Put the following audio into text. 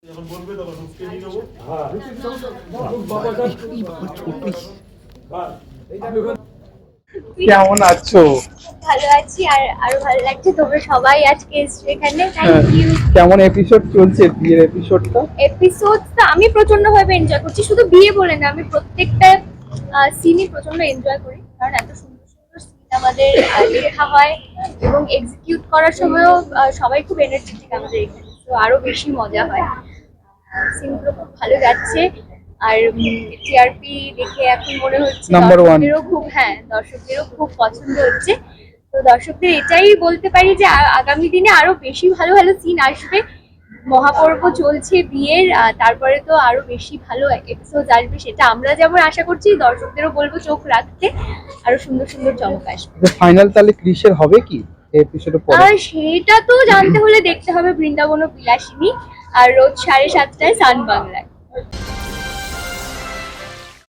যখন বলবে তখন স্ক্রিনিং নেবো। কেমন আছো? ভালো আছি, আর আরো ভালো লাগছে তোমরা সবাই আজকে এসছো এখানে। Thank you. কেমন এপিসোড চলছে, বিয়ের এপিসোডটা? এপিসোড তো আমি প্রচন্ড ভাবে এনজয় করছি, শুধু বিয়ে বলে না, আমি প্রত্যেকটা সিনই প্রচন্ড এনজয় করি, কারণ এত সুন্দর সুন্দর সিন আমাদের লেখা হয় এবং এক্সিকিউট করার সময়ও সবাই খুব এনার্জেটিক আমাদের এখানে, তো আরো বেশি মজা হয়। সিনগুলো খুব ভালো যাচ্ছে। আর টিআরপি দেখে এখন মনে হচ্ছে Number one. দর্শকদেরও খুব পছন্দ হচ্ছে। তো দর্শকদের এটাই বলতে পারি যে আগামী দিনে আরো বেশি ভালো ভালো সিন আসবে। মহাপর্ব চলছে বিয়ের, তারপরে তো আরো বেশি ভালো এপিসোড আসবে, সেটা আমরা যেমন আশা করছি, দর্শকদেরও বলবো চোখ রাখতে, আরো সুন্দর সুন্দর চমক আসবে। ফাইনাল তাহলে ক্রিসের হবে কি এপিসোডে পরে? আর সেটা তো জানতে হলে দেখতে হবে বৃন্দাবন ও বিলাসিনী, আর রোজ 7:30টায় সান বাংলায়।